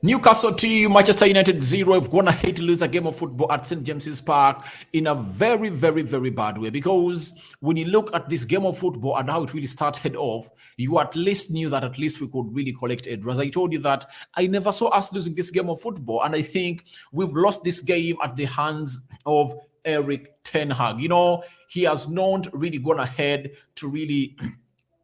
Newcastle 2, Manchester United 0. We've gone ahead to lose a game of football at St. James's Park in a very, very, very bad way. Because when you look at this game of football and how it really started off, you at least knew that at least we could really collect a draw. As I told you that I never saw us losing this game of football. And I think we've lost this game at the hands of Eric Ten Hag. You know, he has not really gone ahead to really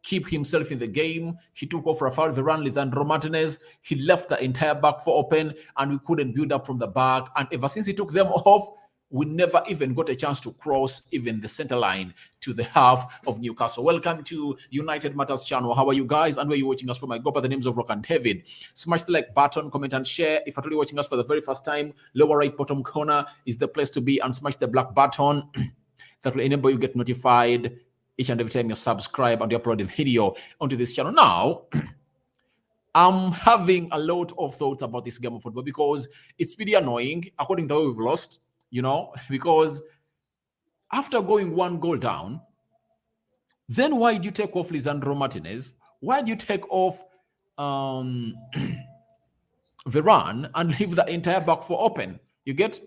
keep himself in the game. He took off Rafael Varane, Lisandro Martinez. He left the entire back four open, and we couldn't build up from the back. And ever since he took them off, we never even got a chance to cross even the center line to the half of Newcastle. Welcome to United Matters channel. How are you guys? And where are you watching us from? I go by the names of Rock and David. Smash the like button, comment and share. If you're watching us for the very first time, lower right bottom corner is the place to be, and smash the black button that will enable you get notified each and every time you subscribe and you upload a video onto this channel. Now, I'm having a lot of thoughts about this game of football because it's really annoying, according to how we've lost, you know, because after going one goal down, then why did you take off Lisandro Martinez? Why did you take off Varane and leave the entire back four open? You get?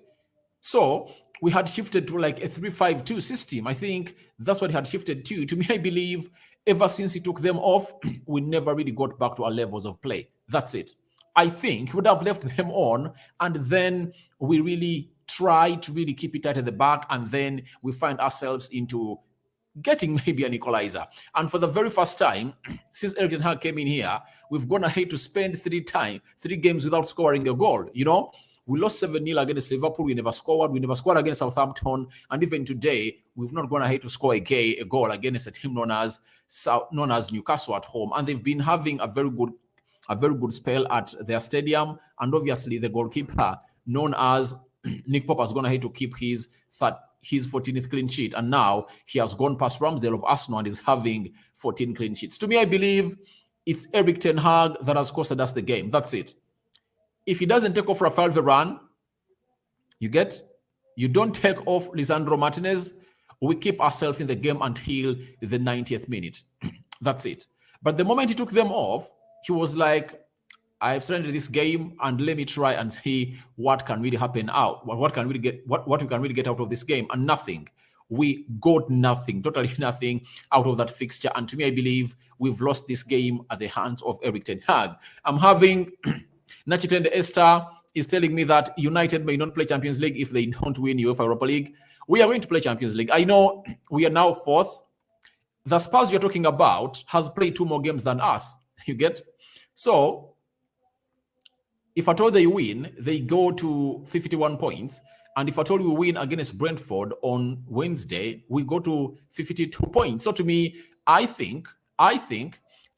So we had shifted to like a 3-5-2 system. I think that's what he had shifted to. To me, I believe ever since he took them off, we never really got back to our levels of play. That's it. I think he would have left them on, and then we really try to really keep it tight at the back, and then we find ourselves into getting maybe an equalizer. And for the very first time since Eric Ten Hag came in here, we've gone ahead to spend three games without scoring a goal. You know, we lost 7-0 against Liverpool. We never scored. We never scored against Southampton. And even today, we've not gone ahead to score a goal against a team known as Newcastle at home. And they've been having a very good spell at their stadium. And obviously, the goalkeeper known as Nick Pope has gone ahead to keep his 14th clean sheet. And now he has gone past Ramsdale of Arsenal and is having 14 clean sheets. To me, I believe it's Eric Ten Hag that has costed us the game. That's it. If he doesn't take off Rafael Varane, you don't take off Lisandro Martinez, we keep ourselves in the game until the 90th minute. That's it. But the moment he took them off, he was like, I've surrendered this game and let me try and see what can really happen out. What we can really get out of this game. And nothing. We got nothing, totally nothing out of that fixture. And to me, I believe we've lost this game at the hands of Eric Ten Hag. I'm having Nachitende Esther is telling me that United may not play Champions League if they don't win UEFA Europa League. We are going to play Champions League. I know we are now fourth. The Spurs you're talking about has played 2 more games than us. You get? So, if at all they win, they go to 51 points. And if at all we win against Brentford on Wednesday, we go to 52 points. So to me, I think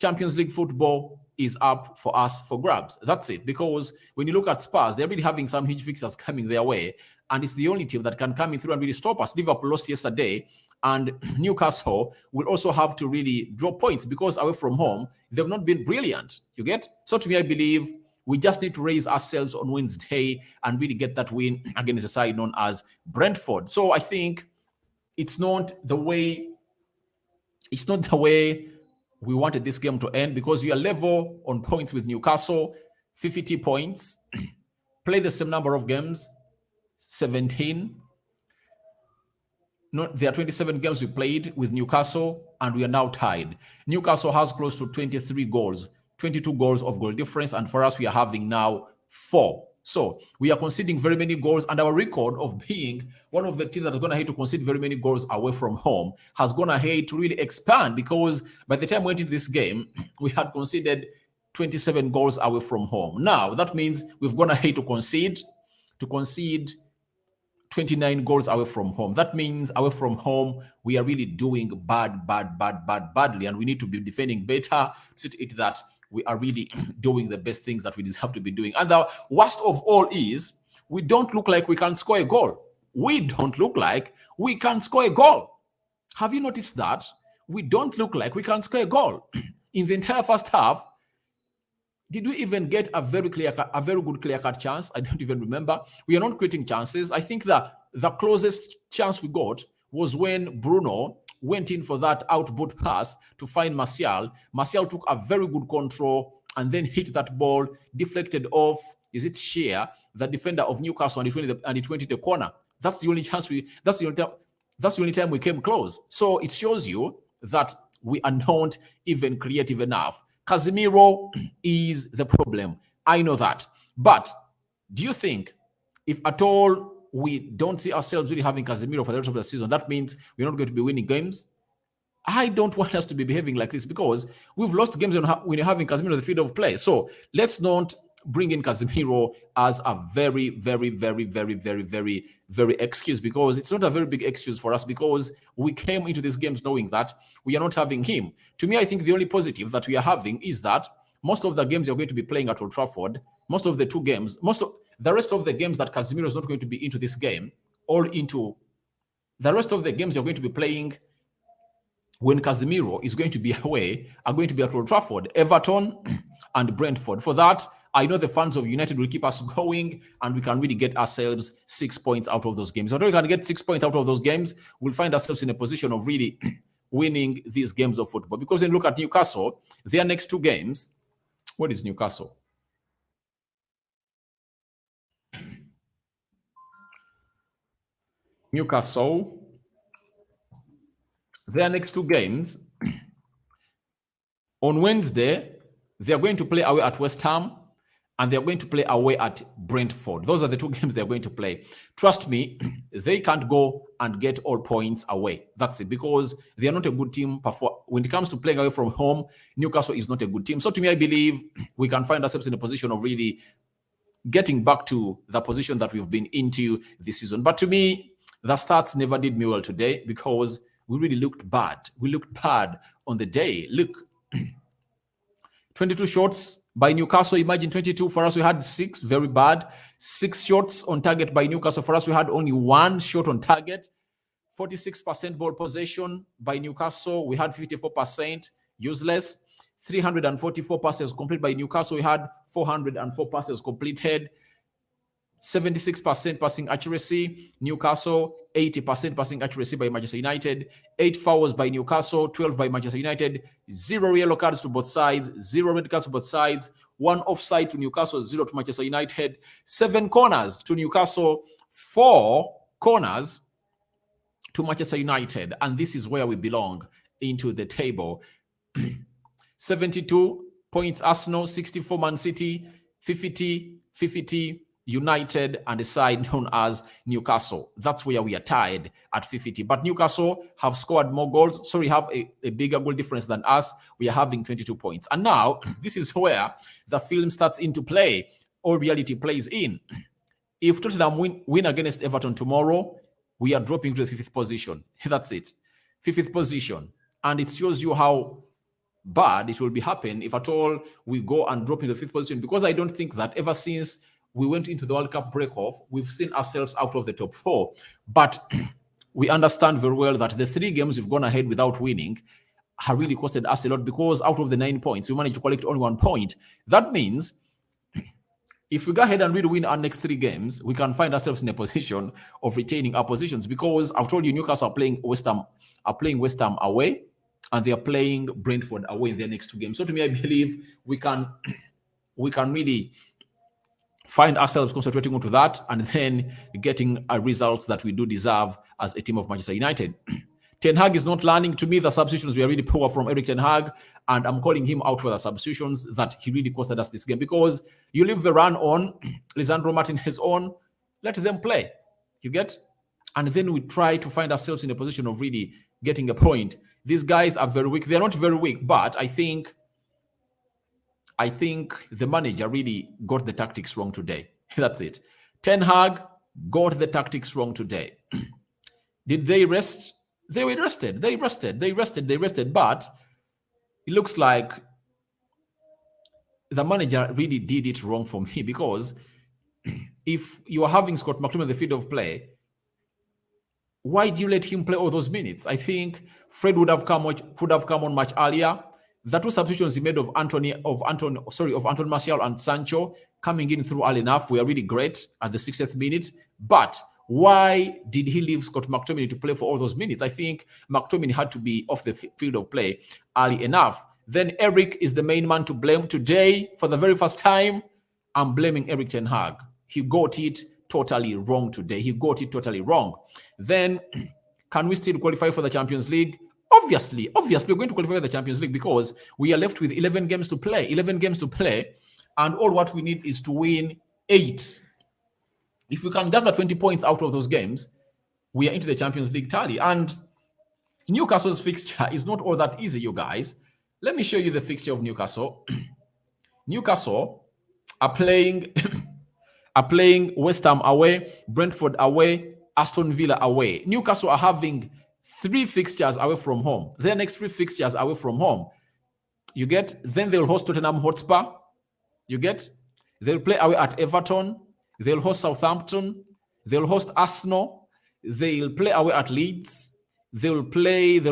Champions League football is up for us for grabs. That's it. Because when you look at Spurs, they're really having some huge fixtures coming their way. And it's the only team that can come in through and really stop us. Liverpool lost yesterday. And Newcastle will also have to really drop points because away from home, they've not been brilliant. You get? So to me, I believe we just need to raise ourselves on Wednesday and really get that win against a side known as Brentford. So I think it's not the way we wanted this game to end because we are level on points with Newcastle, 50 points, play the same number of games, 17. No, there are 27 games we played with Newcastle, and we are now tied. Newcastle has close to 23 goals, 22 goals of goal difference, and for us, we are having now 4. So we are conceding very many goals, and our record of being one of the teams that is going to have to concede very many goals away from home has gone ahead to really expand because by the time we went into this game, we had conceded 27 goals away from home. Now, that means we've gone ahead to concede 29 goals away from home. That means away from home, we are really doing badly, and we need to be defending better so that we are really doing the best things that we deserve to be doing. And the worst of all is we don't look like we can score a goal. We don't look like we can score a goal. Have you noticed that? We don't look like we can score a goal. In the entire first half, did we even get a very good clear-cut chance? I don't even remember. We are not creating chances. I think that the closest chance we got was when Bruno went in for that outboot pass to find Martial. Martial took a very good control and then hit that ball, deflected off Is it Shea, the defender of Newcastle, and he 20 the corner? That's the only chance we. That's the only time we came close. So it shows you that we are not even creative enough. Casemiro is the problem. I know that. But do you think if at all we don't see ourselves really having Casemiro for the rest of the season, that means we're not going to be winning games? I don't want us to be behaving like this because we've lost games when you're having Casemiro on the field of play. So let's not bring in Casemiro as a very, very, very, very, very, very, very excuse, because it's not a very big excuse for us because we came into these games knowing that we are not having him. To me, I think the only positive that we are having is that most of the games you're going to be playing at Old Trafford, most of the the rest of the games that Casemiro is not going to be into this game, the rest of the games you're going to be playing when Casemiro is going to be away are going to be at Old Trafford, Everton and Brentford. For that, I know the fans of United will keep us going and we can really get ourselves 6 points out of those games. Although we can get 6 points out of those games, we'll find ourselves in a position of really winning these games of football. Because when you look at Newcastle, their next 2 games, what is Newcastle? Newcastle, their next 2 games, on Wednesday, they are going to play away at West Ham and they're going to play away at Brentford. Those are the 2 games they're going to play. Trust me, they can't go and get all points away. That's it, because they are not a good team. When it comes to playing away from home, Newcastle is not a good team. So to me, I believe we can find ourselves in a position of really getting back to the position that we've been into this season. But to me, the stats never did me well today because we really looked bad. We looked bad on the day. Look, 22 shots by Newcastle. Imagine 22. For us, we had 6. Very bad. 6 shots on target by Newcastle. For us, we had only 1 shot on target. 46% ball possession by Newcastle. We had 54%. Useless. 344 passes completed by Newcastle. We had 404 passes completed. 76% passing accuracy. Newcastle, 80% passing accuracy by Manchester United. 8 fouls by Newcastle, 12 by Manchester United. 0 yellow cards to both sides. 0 red cards to both sides. 1 offside to Newcastle, 0 to Manchester United. 7 corners to Newcastle. 4 corners to Manchester United. And this is where we belong into the table. 72 points Arsenal, 64 Man City, 50 United, and a side known as Newcastle. That's where we are tied at 50. But Newcastle have scored more goals. Sorry, have a bigger goal difference than us. We are having 22 points. And now, this is where the film starts into play, or reality plays in. If Tottenham win against Everton tomorrow, we are dropping to the 5th position. That's it. 5th position. And it shows you how bad it will be happen if at all we go and drop in the 5th position, because I don't think that ever since we went into the World Cup break-off, we've seen ourselves out of the top 4. But we understand very well that the 3 games we've gone ahead without winning have really costed us a lot, because out of the 9 points, we managed to collect only 1 point. That means if we go ahead and really win our next 3 games, we can find ourselves in a position of retaining our positions, because I've told you Newcastle are playing West Ham away, and they are playing Brentford away in their next 2 games. So to me, I believe we can really find ourselves concentrating onto that and then getting results that we do deserve as a team of Manchester United. Ten Hag is not learning. To me, the substitutions were really poor from Eric Ten Hag, and I'm calling him out for the substitutions that he really costed us this game, because you leave the run on, Lisandro Martinez on, let them play. You get? And then we try to find ourselves in a position of really getting a point. These guys are very weak. They're not very weak, but I think the manager really got the tactics wrong today. That's it. Ten Hag got the tactics wrong today. Did they rest? They were rested. They rested. But it looks like the manager really did it wrong for me, because if you are having Scott McTominay in the field of play, why do you let him play all those minutes? I think Fred would have come on much earlier. The 2 substitutions he made of Anthony Martial and Sancho coming in through early enough were really great at the 60th minute. But why did he leave Scott McTominay to play for all those minutes? I think McTominay had to be off the field of play early enough. Then Eric is the main man to blame today for the very first time. I'm blaming Eric Ten Hag. He got it totally wrong today. He got it totally wrong. Then, can we still qualify for the Champions League? Obviously, we're going to qualify for the Champions League because we are left with 11 games to play. 11 games to play, and all what we need is to win 8. If we can gather 20 points out of those games, we are into the Champions League tally. And Newcastle's fixture is not all that easy, you guys. Let me show you the fixture of Newcastle. Newcastle are playing West Ham away, Brentford away, Aston Villa away. Newcastle are having 3 fixtures away from home. Their next 3 fixtures away from home. You get? Then they'll host Tottenham Hotspur. You get? They'll play away at Everton. They'll host Southampton. They'll host Arsenal. They'll play away at Leeds. They'll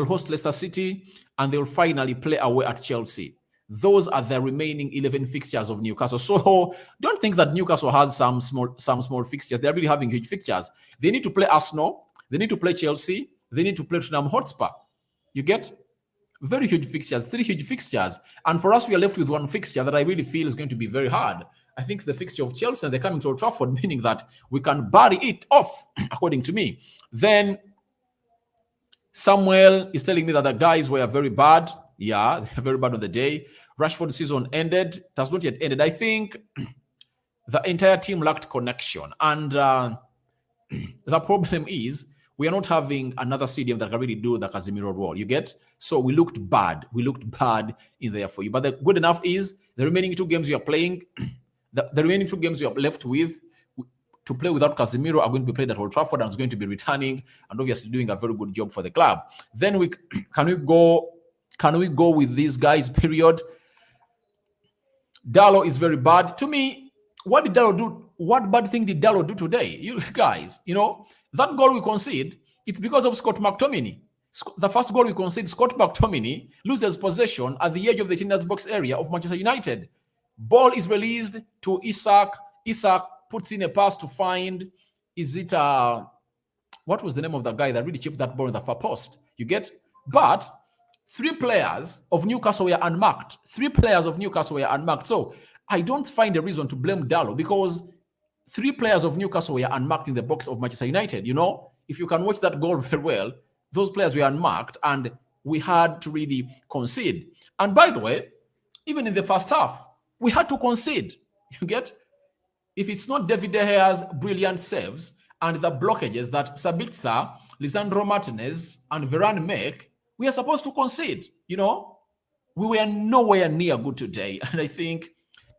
host Leicester City. And they'll finally play away at Chelsea. Those are the remaining 11 fixtures of Newcastle. So don't think that Newcastle has some small fixtures. They're really having huge fixtures. They need to play Arsenal. They need to play Chelsea. They need to play Tottenham Hotspur. You get? Very huge fixtures, 3 huge fixtures. And for us, we are left with 1 fixture that I really feel is going to be very hard. I think it's the fixture of Chelsea, and they're coming to Old Trafford, meaning that we can bury it off, according to me. Then Samuel is telling me that the guys were very bad. Yeah, they're very bad on the day. Rashford's season ended. It has not yet ended. I think the entire team lacked connection. And the problem is we are not having another CDM that can really do the Casemiro role. You get? So we looked bad. We looked bad in there for you. But the good enough is the remaining 2 games we are playing, the remaining 2 games we are left with to play without Casemiro are going to be played at Old Trafford, and is going to be returning and obviously doing a very good job for the club. Then can we go with these guys, period? Dalot is very bad. To me, what did Dalot do? What bad thing did Dalot do today? You guys, that goal we concede, it's because of Scott McTominay. The first goal we concede, Scott McTominay loses possession at the edge of the 18 box area of Manchester United. Ball is released to Isak. Isak puts in a pass to find, what was the name of the guy that really chipped that ball in the far post? You get? But 3 players of Newcastle were unmarked. 3 players of Newcastle were unmarked. So I don't find a reason to blame Dalot because 3 players of Newcastle were unmarked in the box of Manchester United. If you can watch that goal very well, those players were unmarked and we had to really concede. And by the way, even in the first half, we had to concede. You get? If it's not David De Gea's brilliant saves and the blockages that Sabitzer, Lisandro Martinez, and Varane make, we are supposed to concede. We were nowhere near good today. And I think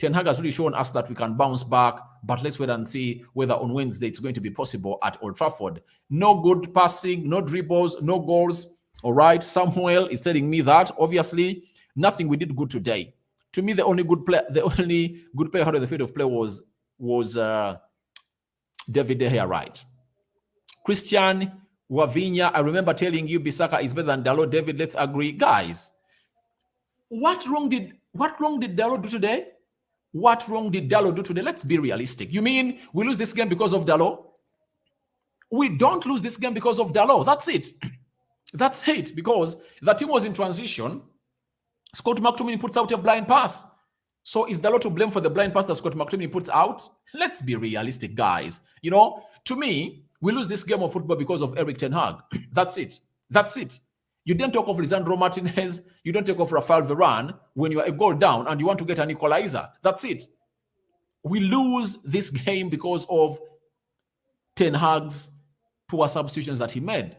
Ten Hag has really shown us that we can bounce back, but let's wait and see whether on Wednesday it's going to be possible at Old Trafford. No good passing, no dribbles, no goals. All right, Samuel is telling me that. Obviously, nothing we did good today. To me, the only good player out of the field of play was David De Gea, right? Christian Wavinya, I remember telling you Bissaka is better than Dalot. David, let's agree. Guys, what wrong did Dalot do today? What wrong did Dalot do today? Let's be realistic. You mean we lose this game because of Dalot? We don't lose this game because of Dalot. That's it. That's it. Because the team was in transition. Scott McTominay puts out a blind pass. So is Dalot to blame for the blind pass that Scott McTominay puts out? Let's be realistic, guys. To me, we lose this game of football because of Eric Ten Hag. That's it. That's it. You didn't talk of Lisandro Martinez. You don't take off Rafael Varane when you are a goal down and you want to get an equalizer. That's it. We lose this game because of Ten Hag's poor substitutions that he made.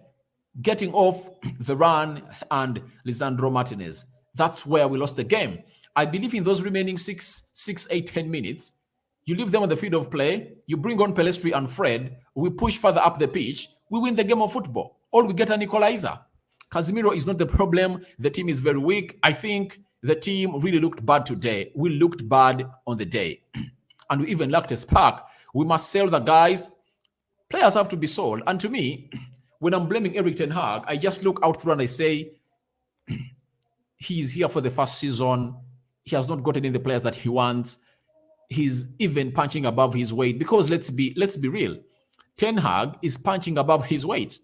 Getting off Varane and Lisandro Martinez. That's where we lost the game. I believe in those remaining 6, 8, 10 minutes, you leave them on the field of play, you bring on Pelestri and Fred, we push further up the pitch, we win the game of football, or we get an equalizer. Casemiro is not the problem. The team is very weak. I think the team really looked bad today. We looked bad on the day. And we even lacked a spark. We must sell the guys. Players have to be sold. And to me, when I'm blaming Eric Ten Hag, I just look out through and I say, he's here for the first season. He has not gotten in the players that he wants. He's even punching above his weight. Because let's be real. Ten Hag is punching above his weight.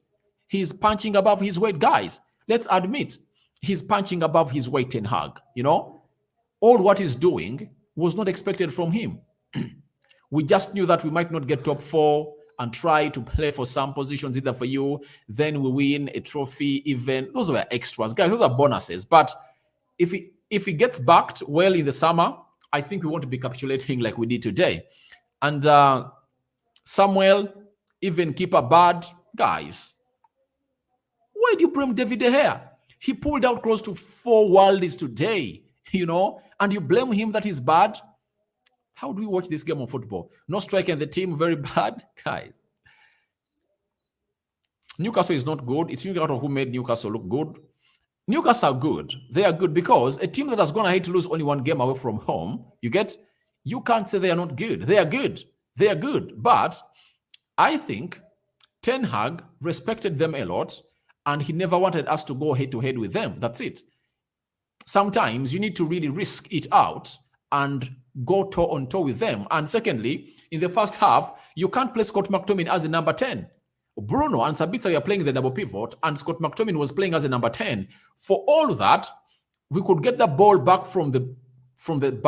He's punching above his weight, guys. Let's admit, he's punching above his weight, Ten Hag. All what he's doing was not expected from him. We just knew that we might not get top 4 and try to play for some positions either for you. Then we win a trophy, even those were extras, guys. Those are bonuses. But if it gets backed well in the summer, I think we won't be capitulating like we did today. And Samuel, even keeper bad, guys. Why do you blame David De Gea? He pulled out close to 4 worldies today, and you blame him that he's bad. How do we watch this game of football? No striker in the team, very bad, guys. Newcastle is not good. It's Newcastle who made Newcastle look good. Newcastle are good. They are good because a team that has gone ahead to lose only 1 game away from home, you can't say they are not good. They are good. They are good. But I think Ten Hag respected them a lot, and he never wanted us to go head-to-head with them. That's it. Sometimes you need to really risk it out and go toe-on-toe with them. And secondly, in the first half, you can't play Scott McTominay as a number 10. Bruno and Sabitzer were playing the double pivot, and Scott McTominay was playing as a number 10. For all that, we could get the ball back from the midfield.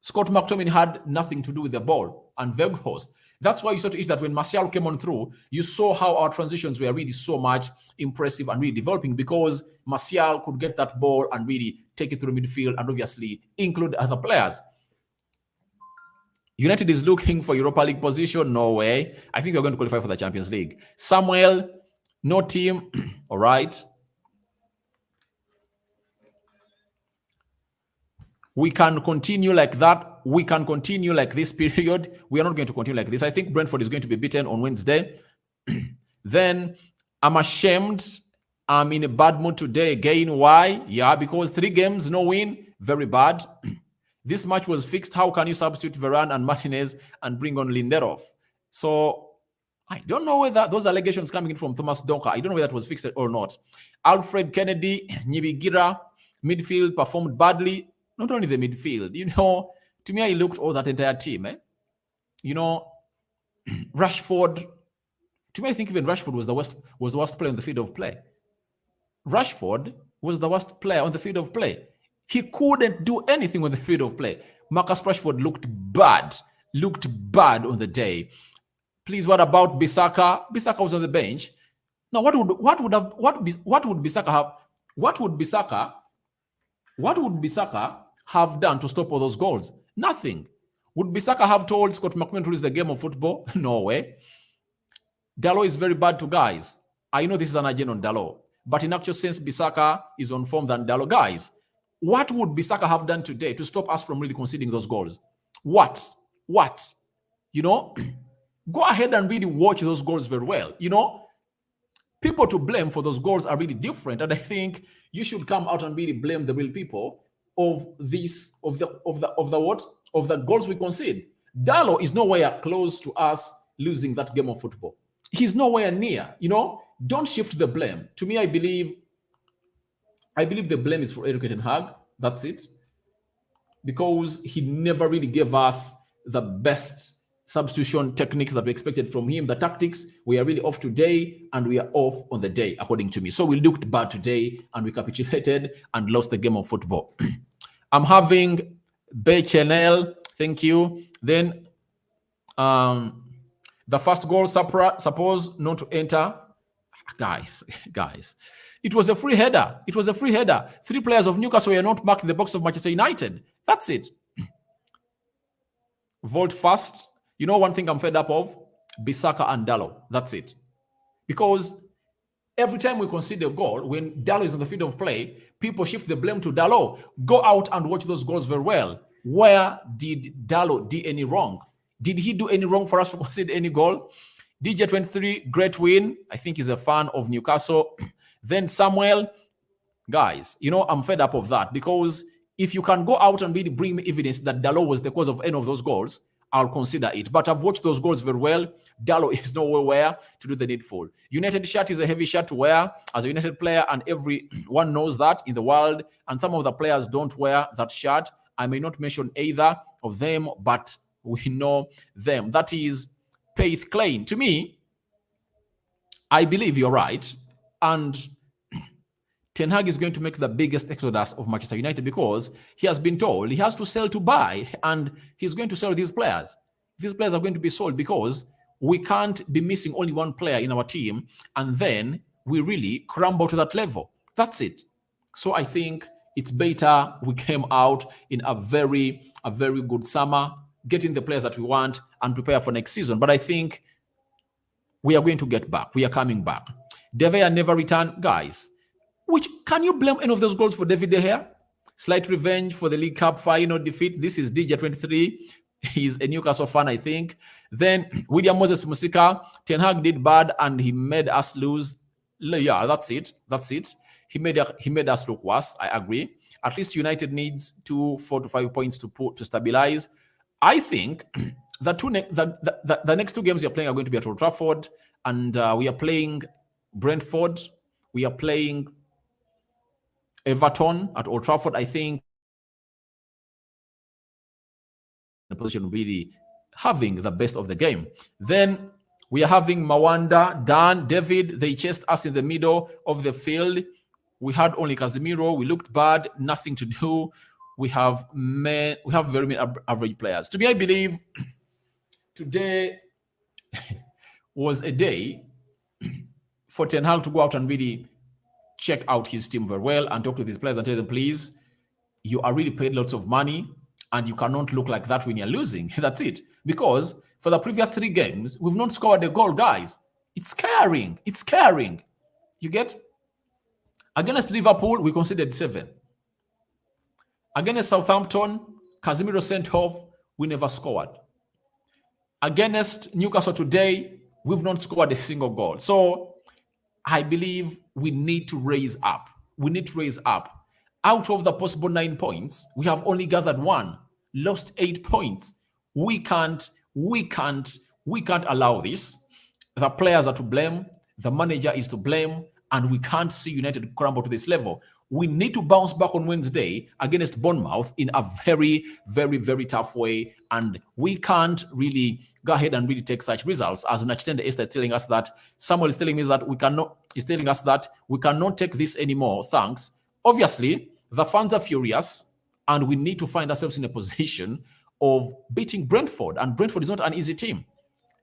Scott McTominay had nothing to do with the ball, and Weghorst. That's why you saw that when Martial came on through, you saw how our transitions were really so much impressive and really developing, because Martial could get that ball and really take it through midfield and obviously include other players. United is looking for Europa League position. No way. I think we're going to qualify for the Champions League. Samuel, no team. All right. We can continue like that. We can continue like this period. We are not going to continue like this. I think Brentford is going to be beaten on Wednesday. Then I'm ashamed. I'm in a bad mood today again. Why? Yeah, because 3 games, no win. Very bad. This match was fixed. How can you substitute Varane and Martinez and bring on Lindelof? So I don't know whether those allegations coming in from Thomas Donker, I don't know whether that was fixed or not. Alfred Kennedy, Nyibigira, midfield performed badly. Not only the midfield, to me, I looked all that entire team. Rashford. To me, I think even Rashford was the worst player on the field of play. Rashford was the worst player on the field of play. He couldn't do anything on the field of play. Marcus Rashford looked bad on the day. Please, what about Bissaka? Bissaka was on the bench. Now, what would Bissaka have done to stop all those goals? Nothing. Would Bissaka have told Scott McTominay to lose the game of football? No way. Dalot is very bad to guys. I know this is an agenda on Dalot, but in actual sense, Bissaka is on form than Dalot. Guys, what would Bissaka have done today to stop us from really conceding those goals? What? Go ahead and really watch those goals very well. People to blame for those goals are really different, and I think you should come out and really blame the real people of the goals we concede. Dalot is nowhere close to us losing that game of football. He's nowhere near. Don't shift the blame. To me, I believe the blame is for Erik ten Hag. That's it. Because he never really gave us the best substitution techniques that we expected from him. The tactics, we are really off today, and we are off on the day, according to me. So we looked bad today, and we capitulated and lost the game of football. I'm having Bay Chanel. Thank you. Then the first goal, suppose not to enter. Guys. It was a free header. 3 players of Newcastle were not marked in the box of Manchester United. That's it. Vault fast. One thing I'm fed up of? Bissaka and Dalot. That's it. Because every time we concede a goal, when Dalot is on the field of play, people shift the blame to Dalot. Go out and watch those goals very well. Where did Dalot do any wrong? Did he do any wrong for us to concede any goal? DJ23, great win. I think he's a fan of Newcastle. Then Samuel, guys, I'm fed up of that, because if you can go out and really bring me evidence that Dalot was the cause of any of those goals, I'll consider it. But I've watched those goals very well. Dalot is nowhere to do the needful. United shirt is a heavy shirt to wear as a United player, and everyone knows that in the world. And some of the players don't wear that shirt. I may not mention either of them, but we know them. That is Faith Klein. To me, I believe you're right. And Ten Hag is going to make the biggest exodus of Manchester United because he has been told he has to sell to buy, and he's going to sell these players. These players are going to be sold because we can't be missing only one player in our team and then we really crumble to that level. That's it. So I think it's better we came out in a very good summer, getting the players that we want and prepare for next season. But I think we are going to get back. We are coming back. De Gea never returned, guys. Which, can you blame any of those goals for David De Gea? Slight revenge for the League Cup final defeat. This is DJ23. He's a Newcastle fan, I think. Then William Moses Musika. Ten Hag did bad and he made us lose. Yeah, that's it. That's it. He made us look worse. I agree. At least United needs 4 to 5 points to stabilize. I think the next two games we are playing are going to be at Old Trafford, and we are playing Brentford. We are playing Everton at Old Trafford. I think the position really having the best of the game. Then we are having Mawanda, Dan, David. They chased us in the middle of the field. We had only Casemiro. We looked bad. Nothing to do. We have very many average players. To me, I believe today was a day for Ten Hag to go out and really check out his team very well and talk to these players and tell them, please, you are really paid lots of money and you cannot look like that when you're losing. That's it. Because for the previous 3 games, we've not scored a goal, guys. It's scaring. It's scaring. You get? Against Liverpool, we conceded 7. Against Southampton, Casemiro sent off, we never scored. Against Newcastle today, we've not scored a single goal. So I believe we need to raise up. We need to raise up. Out of the possible 9 points, we have only gathered 1, lost 8 points. We can't allow this. The players are to blame. The manager is to blame. And we can't see United crumble to this level. We need to bounce back on Wednesday against Bournemouth in a very tough way. And we can't really go ahead and really take such results. As Nachitende Esther is telling us that, Samuel is telling me that is telling us that we cannot take this anymore. Thanks. Obviously, the fans are furious and we need to find ourselves in a position of beating Brentford. And Brentford is not an easy team.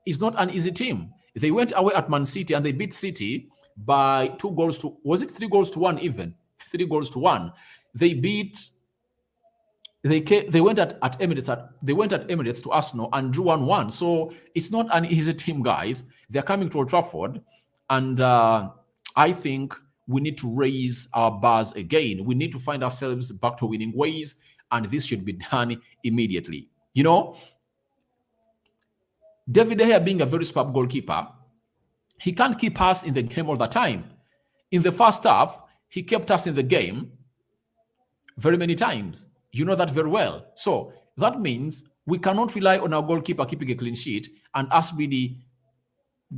It's not an easy team. They went away at Man City and they beat City by 2 goals to, was it 3 goals to 1 even? 3 goals to 1. They went at Emirates to Arsenal and drew 1-1. So it's not an easy team, guys. They're coming to Old Trafford, and I think we need to raise our bars again. We need to find ourselves back to winning ways, and this should be done immediately. You know, David De Gea being a very superb goalkeeper, he can't keep us in the game all the time. In the first half, he kept us in the game very many times. You know that very well. So that means we cannot rely on our goalkeeper keeping a clean sheet and us really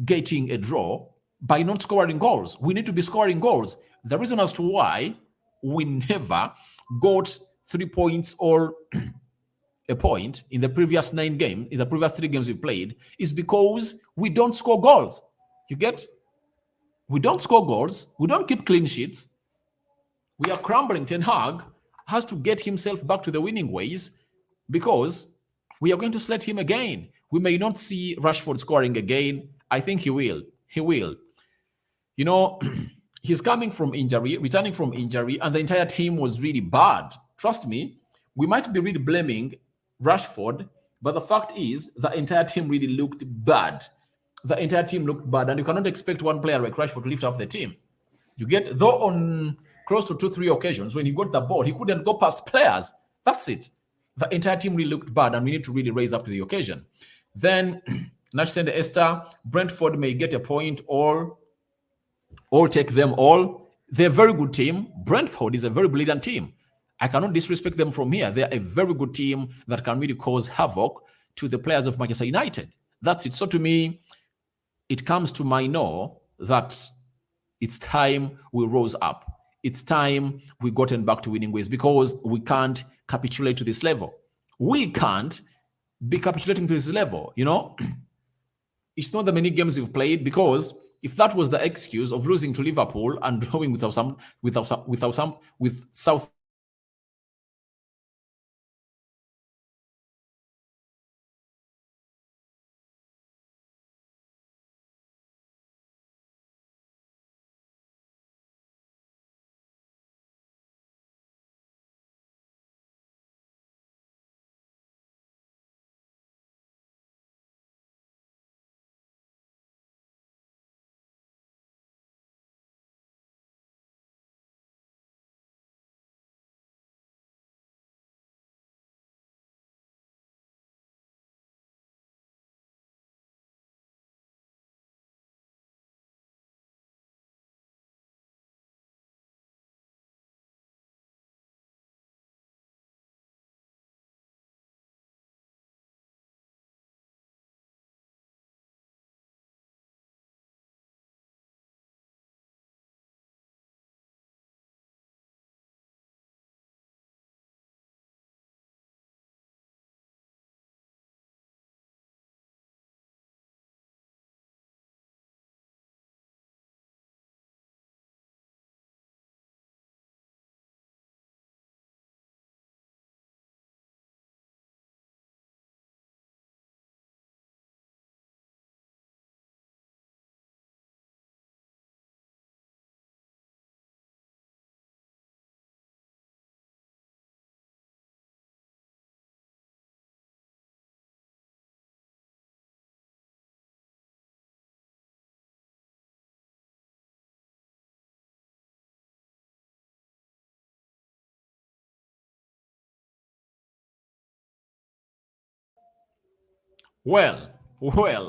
getting a draw by not scoring goals. We need to be scoring goals. The reason as to why we never got 3 points or a point in the previous 9 games, in the previous 3 games we played, is because we don't score goals. You get? We don't score goals. We don't keep clean sheets. We are crumbling. Ten Hag has to get himself back to the winning ways because we are going to select him again. We may not see Rashford scoring again. I think he will. He will. You know, he's coming from injury, returning from injury, and the entire team was really bad. Trust me, we might be really blaming Rashford, but the fact is the entire team really looked bad. The entire team looked bad, and you cannot expect one player like Rashford to lift up the team. You get, though on close to 2-3 occasions, when he got the ball, he couldn't go past players. That's it. The entire team really looked bad, and we need to really raise up to the occasion. Then, Nachitende Esther, Brentford may get a point or take them all. They're a very good team. Brentford is a very brilliant team. I cannot disrespect them from here. They're a very good team that can really cause havoc to the players of Manchester United. That's it. So to me, it comes to my know that it's time we rose up. It's time we gotten back to winning ways because we can't capitulate to this level. We can't be capitulating to this level, you know? It's not the many games we've played because If that was the excuse of losing to Liverpool and drawing with Southampton,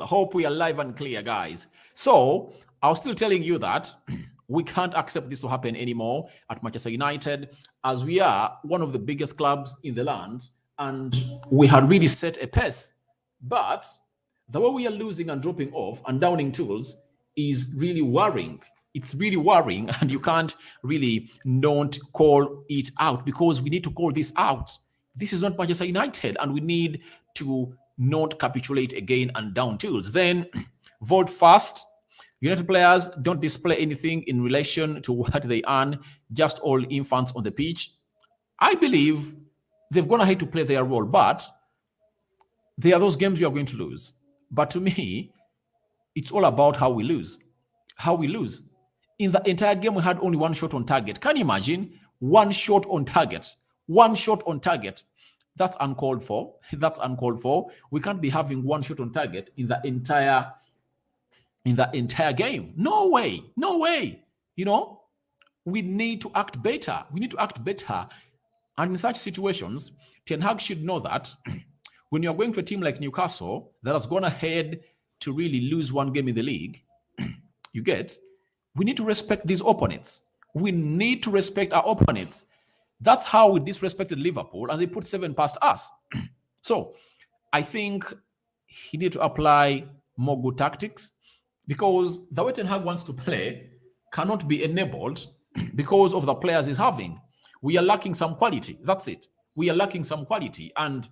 hope we are live and clear, guys. So I was still telling you that we can't accept this to happen anymore at Manchester United, as we are one of the biggest clubs in the land, and we had really set a pace. But the way we are losing and dropping off and downing tools is really worrying. It's really worrying, and you can't really not call it out, because we need to call this out. This is not Manchester United, and we need to not capitulate again and down tools. Then vote fast. United players don't display anything in relation to what they earn, just all infants on the pitch. I believe they've gone ahead to play their role, but there are those games we are going to lose. But to me, it's all about how we lose. How we lose. In the entire game, we had only one shot on target. Can you imagine? One shot on target. One shot on target. That's uncalled for. That's uncalled for. We can't be having one shot on target in the entire game. No way. No way. You know, we need to act better. We need to act better. And in such situations, Ten Hag should know that when you're going to a team like Newcastle that has gone ahead to really lose one game in the league, we need to respect these opponents. We need to respect our opponents. That's how we disrespected Liverpool, and they put 7 past us. So I think he need to apply more good tactics, because the way Ten Hag wants to play cannot be enabled because of the players he's having. We are lacking some quality. That's it. We are lacking some quality. And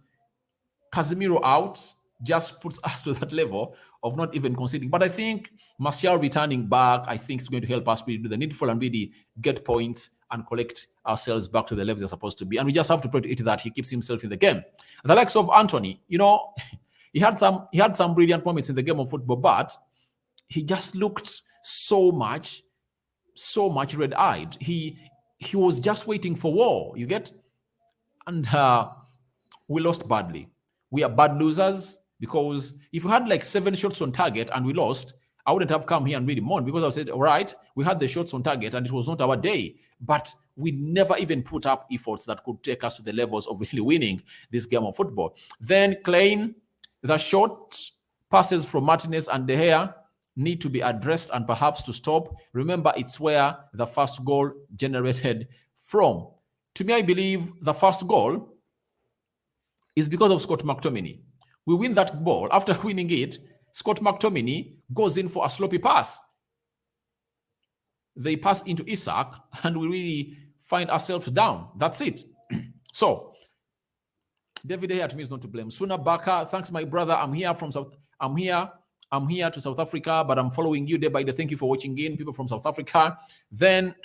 Casemiro out just puts us to that level of not even conceding. But I think Martial returning back, I think, is going to help us really do the needful and really get points and collect ourselves back to the levels they're supposed to be. And we just have to pray to it that he keeps himself in the game. The likes of Anthony, you know, he had some brilliant moments in the game of football, but he just looked so much red-eyed. He was just waiting for war, you get? And we lost badly. We are bad losers, because if we had like 7 shots on target and we lost, I wouldn't have come here and really mourn, because I said, all right, we had the shots on target and it was not our day, but we never even put up efforts that could take us to the levels of really winning this game of football. Then Klein, the short passes from Martinez and De Gea need to be addressed and perhaps to stop. Remember, it's where the first goal generated from. To me, I believe the first goal is because of Scott McTominay. We win that ball. After winning it, Scott McTominay goes in for a sloppy pass. They pass into Isak, and we really find ourselves down. That's it. So, David here to me is not to blame. Suna Baka, thanks, my brother. I'm here I'm here to South Africa, but I'm following you day by day. Thank you for watching in, people from South Africa. Then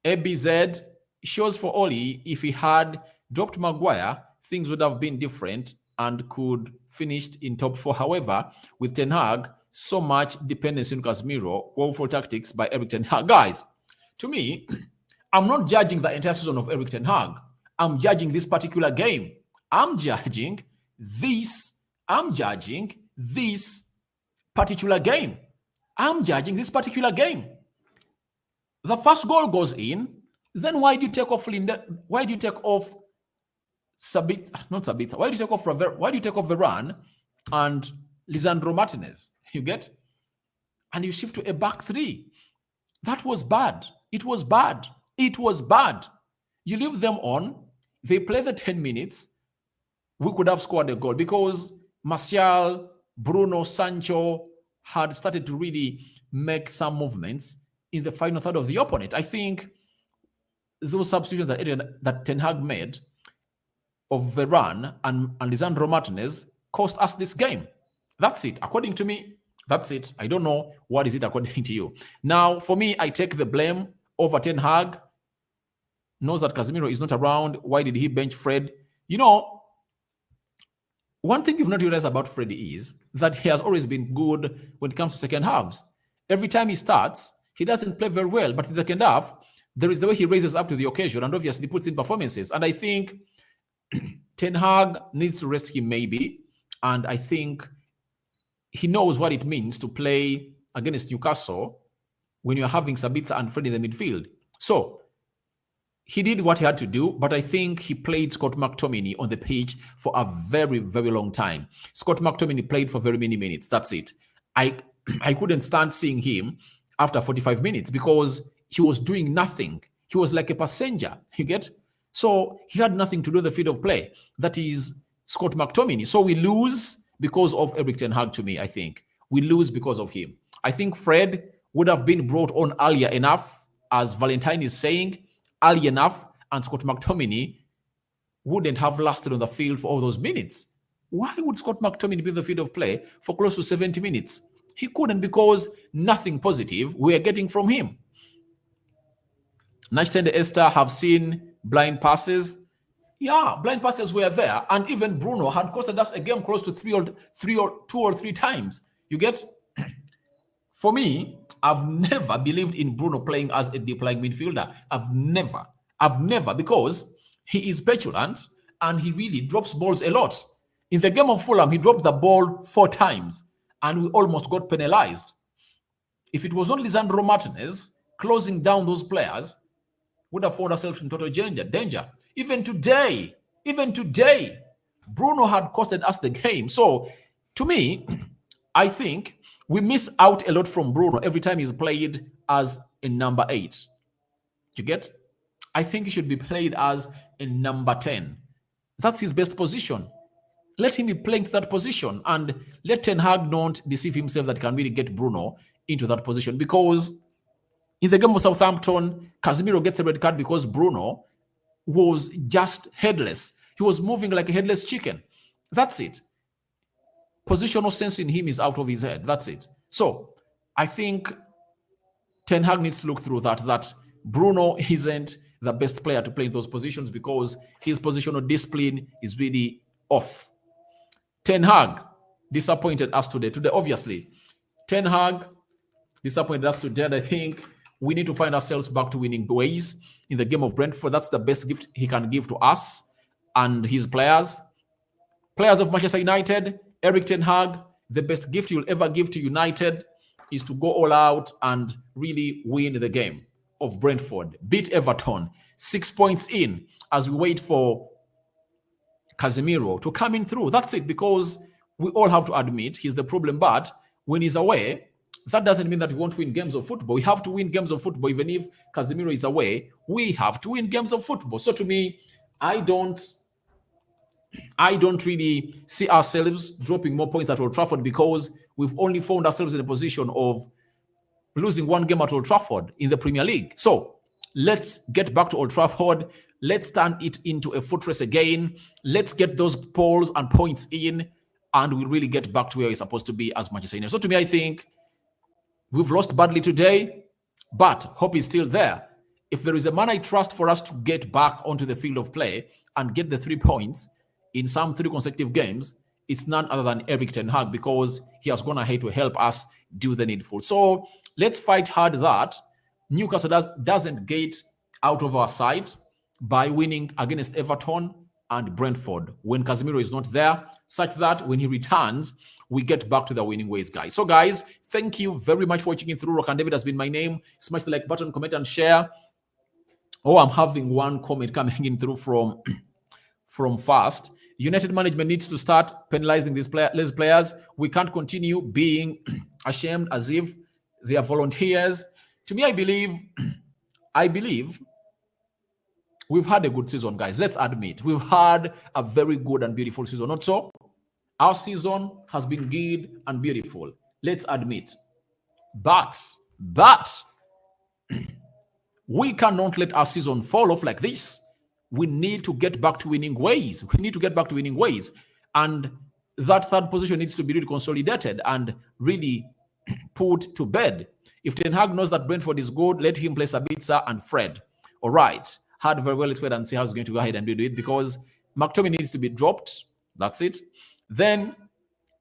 ABZ shows for Oli, if he had dropped Maguire, things would have been different and could finished in top four. However, with Ten Hag, so much dependency on Casemiro, woeful tactics by Eric Ten Hag. Guys, to me, I'm not judging the entire season of Eric Ten Hag. I'm judging this particular game. I'm judging this particular game. I'm judging this particular game. The first goal goes in. Then why do you take off Why do you take off Sabitzer? Not Sabitzer. Why do you take off Varane and Lisandro Martinez? You get? And you shift to a back three. That was bad. It was bad. It was bad. You leave them on. They play the 10 minutes. We could have scored a goal because Martial, Bruno, Sancho had started to really make some movements in the final third of the opponent. I think those substitutions that Ten Hag made of Varane and Lisandro Martinez cost us this game. That's it. According to me, that's it. I don't know what is it according to you. Now, for me, I take the blame over Ten Hag. Knows that Casemiro is not around. Why did he bench Fred? You know, one thing you've not realized about Freddy is that he has always been good when it comes to second halves. Every time he starts, he doesn't play very well. But in the second half, there is the way he raises up to the occasion and obviously puts in performances. And I think Ten Hag needs to rest him maybe. And I think he knows what it means to play against Newcastle when you're having Sabitzer and Fred in the midfield. So he did what he had to do, but I think he played Scott McTominay on the pitch for a very, very long time. Scott McTominay played for very many minutes. That's it. I couldn't stand seeing him after 45 minutes because he was doing nothing. He was like a passenger, you get? So he had nothing to do in the field of play. That is Scott McTominay. So we lose because of Eric Ten Hag to me, I think. We lose because of him. I think Fred would have been brought on earlier enough, as Valentine is saying, early enough, and Scott McTominay wouldn't have lasted on the field for all those minutes. Why would Scott McTominay be in the field of play for close to 70 minutes? He couldn't because nothing positive we are getting from him. Nash and Esther have seen blind passes. Yeah, blind passes were there. And even Bruno had costed us a game close to two or three times. You get? For me, I've never believed in Bruno playing as a deep-lying midfielder. I've never, because he is petulant and he really drops balls a lot. In the game of Fulham, he dropped the ball 4 times and we almost got penalized. If it was not Lisandro Martinez closing down those players, would have found ourselves in total danger. Even today, Bruno had costed us the game. So, to me, I think we miss out a lot from Bruno every time he's played as a number 8. You get? I think he should be played as a number 10. That's his best position. Let him be playing to that position and let Ten Hag not deceive himself that can really get Bruno into that position. Because in the game of Southampton, Casemiro gets a red card because Bruno was just headless. He was moving like a headless chicken. That's it. Positional sense in him is out of his head. That's it. So I think Ten Hag needs to look through that Bruno isn't the best player to play in those positions because his positional discipline is really off. Ten Hag disappointed us today. Obviously, Ten Hag disappointed us today. I think we need to find ourselves back to winning ways in the game of Brentford. That's the best gift he can give to us and his players. Players of Manchester United, Eric Ten Hag, the best gift you'll ever give to United is to go all out and really win the game of Brentford. Beat Everton, 6 points in as we wait for Casemiro to come in through. That's it, because we all have to admit he's the problem. But when he's away, that doesn't mean that we won't win games of football. We have to win games of football. Even if Casemiro is away, we have to win games of football. So to me, I don't really see ourselves dropping more points at Old Trafford because we've only found ourselves in a position of losing 1 game at Old Trafford in the Premier League. So let's get back to Old Trafford. Let's turn it into a fortress again. Let's get those polls and points in. and we really get back to where we're supposed to be as Manchester United. So to me, I think we've lost badly today, but hope is still there. If there is a man I trust for us to get back onto the field of play and get the 3 points in some 3 consecutive games, it's none other than Erik ten Hag, because he has gone ahead to help us do the needful. So let's fight hard that Newcastle doesn't get out of our sight by winning against Everton and Brentford when Casemiro is not there, such that when he returns, we get back to the winning ways, guys. So, guys, thank you very much for watching through. Rock and David has been my name. Smash the like button, comment, and share. Oh, I'm having one comment coming in through from Fast. United management needs to start penalizing these players. We can't continue being ashamed as if they are volunteers. To me, I believe we've had a good season, guys. Let's admit we've had a very good and beautiful season. Not so? Our season has been good and beautiful. Let's admit. But we cannot let our season fall off like this. We need to get back to winning ways. And that third position needs to be really consolidated and really put to bed. If Ten Hag knows that Brentford is good, let him play Sabitzer and Fred. All right. Had very well explained and see how he's going to go ahead and do it, because McTominay needs to be dropped. That's it. Then,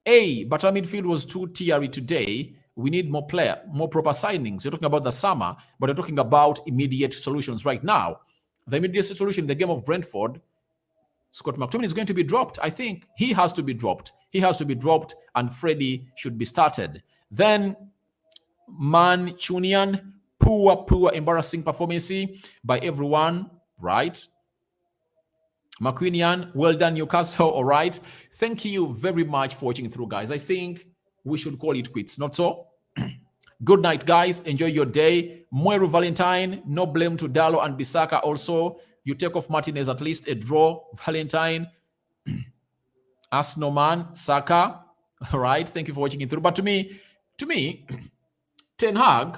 but our midfield was too teary today. We need more proper signings. You're talking about the summer, but you're talking about immediate solutions right now. The immediate solution in the game of Brentford, Scott McTominay is going to be dropped. I think he has to be dropped. And Freddie should be started. Then Manchunian, poor, embarrassing performance by everyone, right? McQuinian, well done, Newcastle. All right. Thank you very much for watching through, guys. I think we should call it quits, not so? Good night, guys. Enjoy your day. Moeru Valentine, no blame to Dalo and Bisaka also. You take off Martinez, at least a draw. Valentine, Asnoman, Saka. All right. Thank you for watching it through. But to me, Ten Hag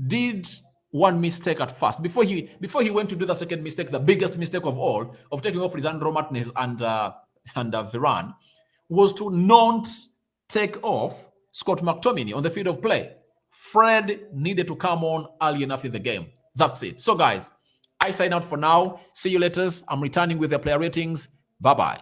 did one mistake at first. Before he went to do the second mistake, the biggest mistake of all, of taking off Lisandro Martinez and Varane, was to not take off Scott McTominay on the field of play. Fred needed to come on early enough in the game. That's it. So, guys, I sign out for now. See you later. I'm returning with the player ratings. Bye-bye.